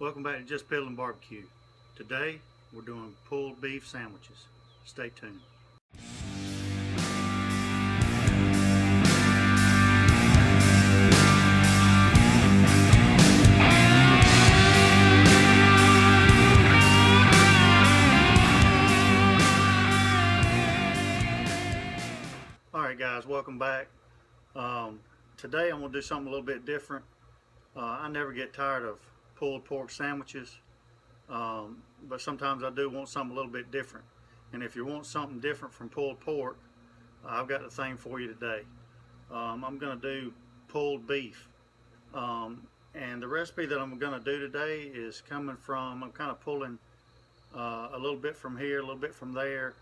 Welcome back to Just Piddling Barbecue. Today we're doing pulled beef sandwiches. Stay tuned. Alright guys, welcome back. Today I'm going to do something a little bit different. I never get tired of pulled pork sandwiches, but sometimes I do want something a little bit different. And if you want something different from pulled pork, I've got the thing for you today. I'm going to do pulled beef, and the recipe that I'm going to do today is coming from, I'm kind of pulling a little bit from here, a little bit from there,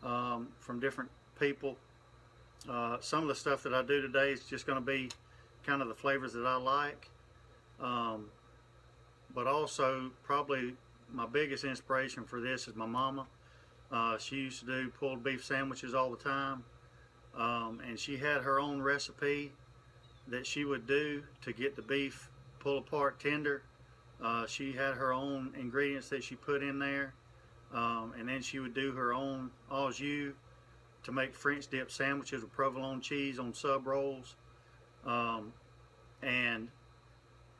from different people. Some of the stuff that I do today is just going to be kind of the flavors that I like, but also probably my biggest inspiration for this is my mama. She used to do pulled beef sandwiches all the time, and she had her own recipe that she would do to get the beef pull apart tender. She had her own ingredients that she put in there, and then she would do her own au jus to make French dip sandwiches with provolone cheese on sub rolls. And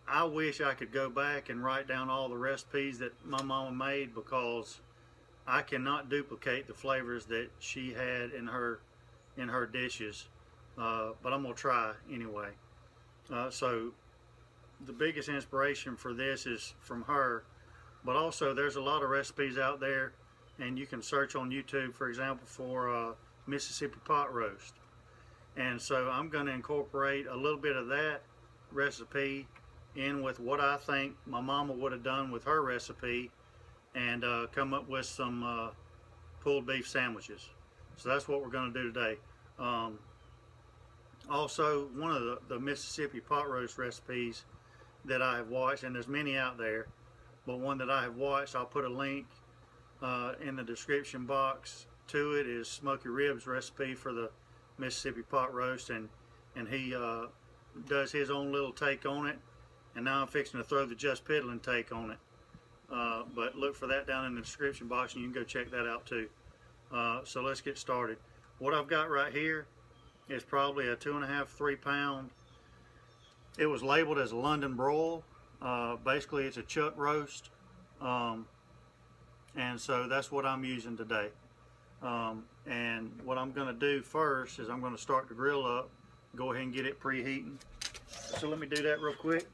I wish I could go back and write down all the recipes that my mama made, because I cannot duplicate the flavors that she had in her dishes, but I'm gonna try anyway. So the biggest inspiration for this is from her, but also there's a lot of recipes out there, and you can search on YouTube, for example, for Mississippi pot roast. And so I'm going to incorporate a little bit of that recipe in with what I think my mama would have done with her recipe, and come up with some pulled beef sandwiches. So that's what we're going to do today. Also, one of the Mississippi pot roast recipes that I have watched, and there's many out there, but one that I have watched, I'll put a link in the description box to it, is Smoky Ribs recipe for the Mississippi pot roast, and he does his own little take on it, and now I'm fixing to throw the Just Piddling take on it, but look for that down in the description box and you can go check that out too. So let's get started. What I've got right here is probably a 2.5–3 pound. It was labeled as a London broil. Basically it's a chuck roast, and so that's what I'm using today. And what I'm going to do first is I'm going to start the grill up, go ahead and get it preheating. So let me do that real quick.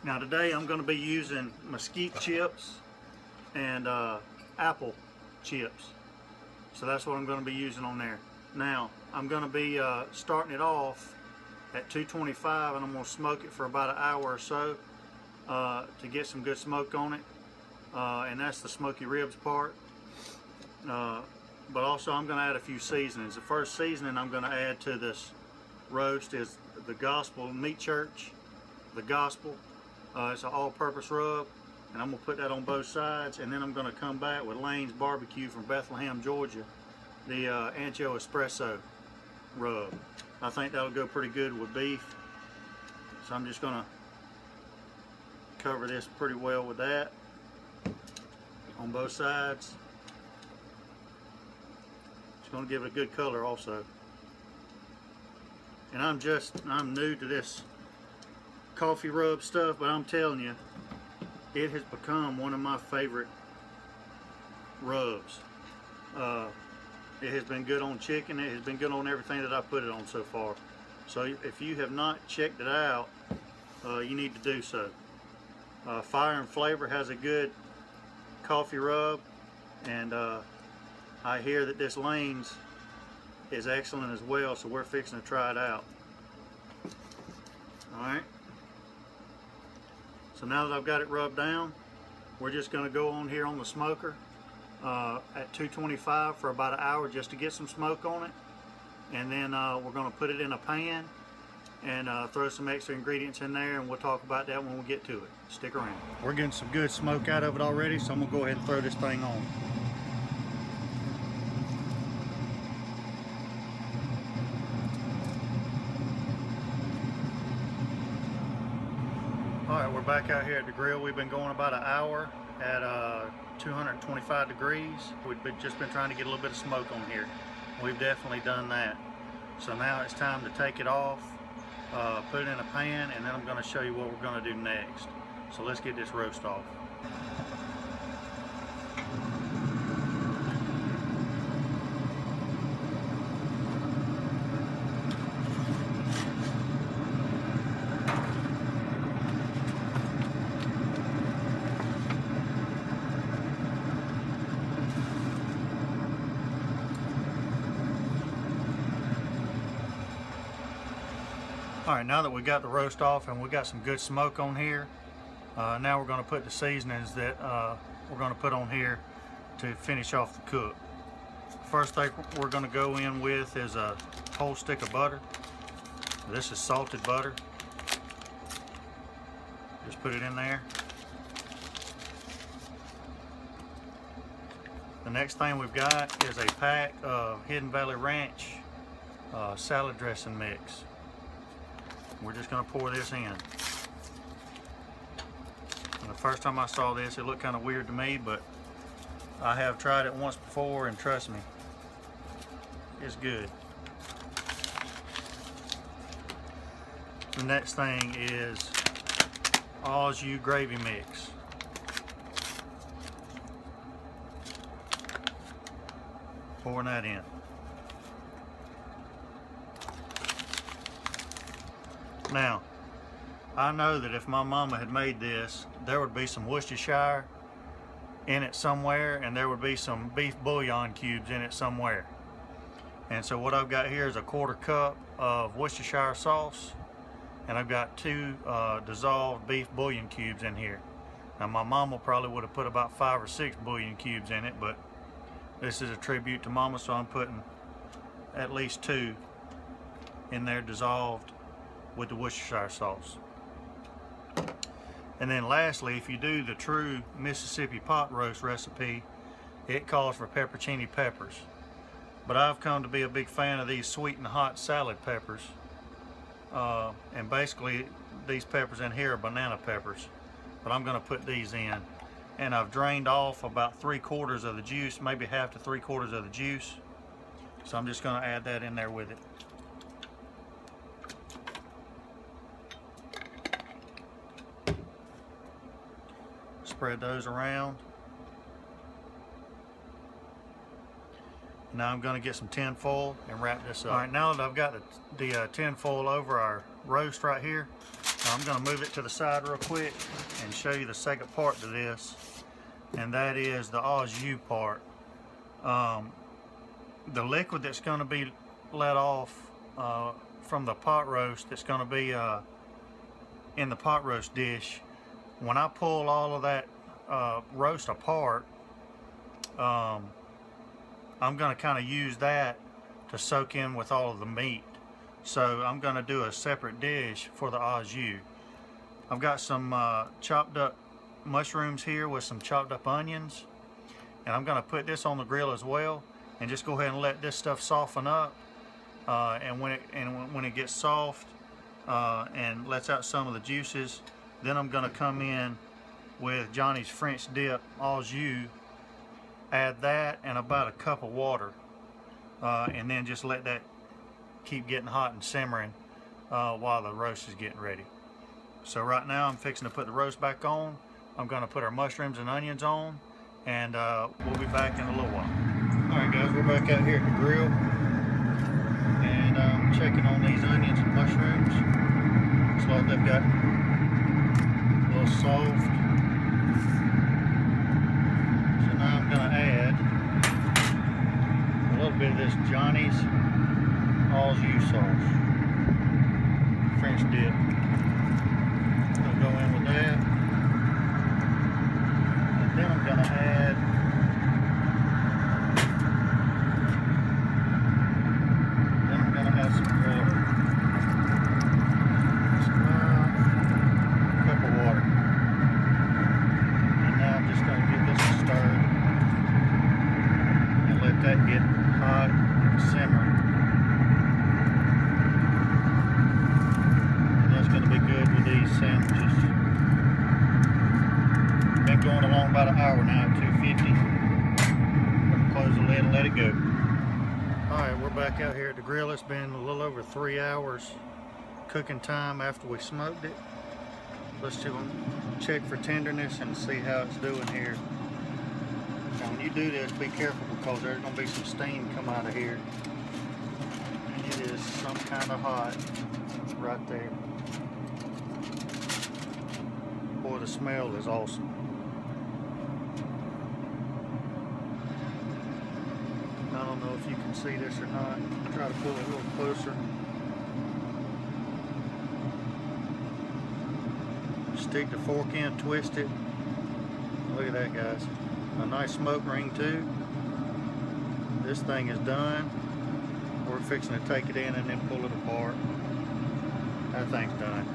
Now today I'm going to be using Mesquite chips and apple chips. So that's what I'm going to be using on there. Now I'm going to be starting it off at 225, and I'm going to smoke it for about an hour or so to get some good smoke on it, and that's the smoky ribs part. But also I'm going to add a few seasonings. The first seasoning I'm going to add to this roast is the Gospel Meat Church. The Gospel, it's an all-purpose rub, and I'm going to put that on both sides, and then I'm going to come back with Lane's Barbecue from Bethlehem, Georgia, the Ancho Espresso rub. I think that'll go pretty good with beef. So I'm just gonna cover this pretty well with that on both sides. It's gonna give it a good color also. And I'm new to this coffee rub stuff, but I'm telling you, it has become one of my favorite rubs. It has been good on chicken. It has been good on everything that I put it on so far. So if you have not checked it out, you need to do so. Fire and Flavor has a good coffee rub, and I hear that this Lane's is excellent as well, so we're fixing to try it out. Alright. So now that I've got it rubbed down, we're just going to go on here on the smoker at 225 for about an hour just to get some smoke on it, and then we're going to put it in a pan and throw some extra ingredients in there, and we'll talk about that when we get to it. Stick around. We're getting some good smoke out of it already, so I'm going to go ahead and throw this thing on. Alright, we're back out here at the grill. We've been going about an hour at 225 degrees. We've just been trying to get a little bit of smoke on here. We've definitely done that. So now it's time to take it off, put it in a pan, and then I'm going to show you what we're going to do next. So let's get this roast off. Alright, now that we got the roast off and we got some good smoke on here, now we're going to put the seasonings that we're going to put on here to finish off the cook. First thing we're going to go in with is a whole stick of butter. This is salted butter. Just put it in there. The next thing we've got is a pack of Hidden Valley Ranch salad dressing mix. We're just going to pour this in. And the first time I saw this, it looked kind of weird to me, but I have tried it once before, and trust me, it's good. The next thing is au jus gravy mix. Pouring that in. Now, I know that if my mama had made this, there would be some Worcestershire in it somewhere, and there would be some beef bouillon cubes in it somewhere. And so what I've got here is a 1/4 cup of Worcestershire sauce, and I've got 2 dissolved beef bouillon cubes in here. Now my mama probably would have put about 5 or 6 bouillon cubes in it, but this is a tribute to mama, so I'm putting at least 2 in there dissolved with the Worcestershire sauce. And then lastly, if you do the true Mississippi pot roast recipe, it calls for peppercini peppers. But I've come to be a big fan of these sweet and hot salad peppers. And basically these peppers in here are banana peppers. But I'm going to put these in. And I've drained off about 3/4 of the juice, maybe half to 3/4 of the juice. So I'm just going to add that in there with it. Spread those around. Now I'm going to get some tin foil and wrap this up. Alright, now that I've got the tin foil over our roast right here, I'm going to move it to the side real quick and show you the second part to this, and that is the au jus part. The liquid that's going to be let off from the pot roast, that's going to be in the pot roast dish. When I pull all of that roast apart, I'm going to kind of use that to soak in with all of the meat. So I'm going to do a separate dish for the au jus. I've got some chopped up mushrooms here with some chopped up onions, and I'm going to put this on the grill as well, and just go ahead and let this stuff soften up. And when it gets soft and lets out some of the juices, then I'm going to come in with Johnny's French dip au jus, add that and about a cup of water, and then just let that keep getting hot and simmering while the roast is getting ready. So right now I'm fixing to put the roast back on. I'm going to put our mushrooms and onions on, and we'll be back in a little while. Alright guys, we're back out here at the grill, and I'm checking on these onions and mushrooms. Looks like they've got a little soft. So now I'm going to add a little bit of this Johnny's au jus sauce, French dip. I'll go in with that, and then I'm going to add some water. Just about a cup of water. And now I'm just going to give this a stir and let that get hot and simmer. And that's going to be good with these sandwiches. back out here at the grill. It's been a little over 3 hours cooking time after we smoked it. Let's check for tenderness and see how it's doing here. Now when you do this, be careful because there's going to be some steam come out of here. And it is some kind of hot right there. Boy, the smell is awesome. I don't know if you can see this or not. Try to pull it a little closer. Stick the fork in, twist it. Look at that, guys. A nice smoke ring too. This thing is done. We're fixing to take it in and then pull it apart. That thing's done.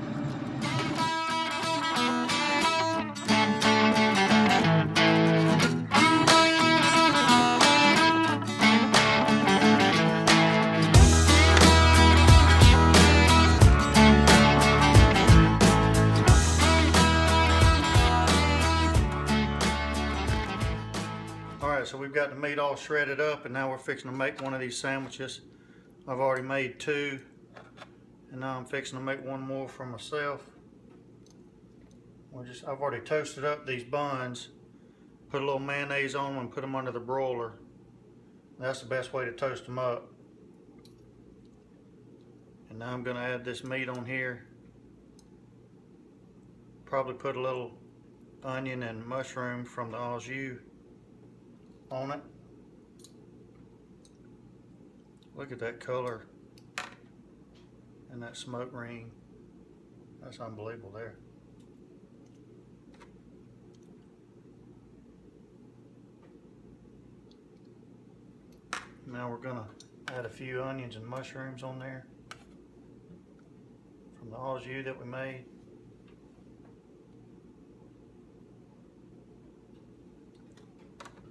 So we've got the meat all shredded up, and now we're fixing to make one of these sandwiches. I've already made 2, and now I'm fixing to make one more for myself. I've already toasted up these buns, put a little mayonnaise on them, and put them under the broiler. That's the best way to toast them up. And now I'm going to add this meat on here. Probably put a little onion and mushroom from the Ancho on it. Look at that color and that smoke ring. That's unbelievable there. Now we're gonna add a few onions and mushrooms on there from the Ancho that we made.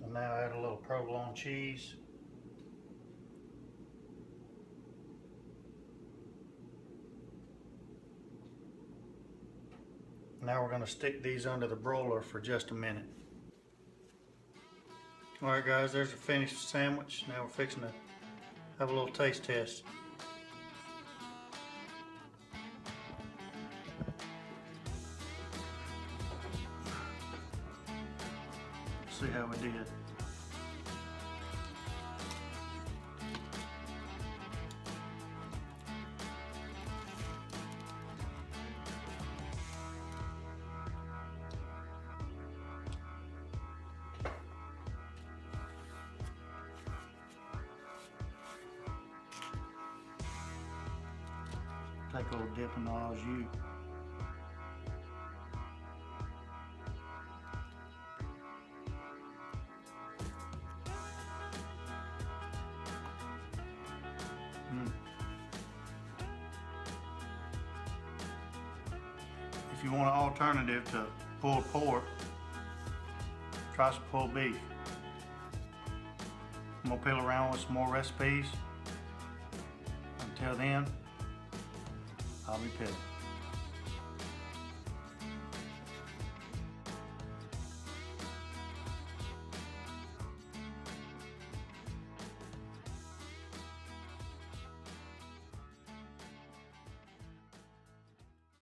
And now add a little provolone cheese. Now we're going to stick these under the broiler for just a minute. Alright guys, there's a finished sandwich. Now we're fixing to have a little taste test. See how we did. Take a little dip in the Ancho. If you want an alternative to pulled pork, try some pulled beef. I'm gonna peel around with some more recipes. Until then, I'll be pitting.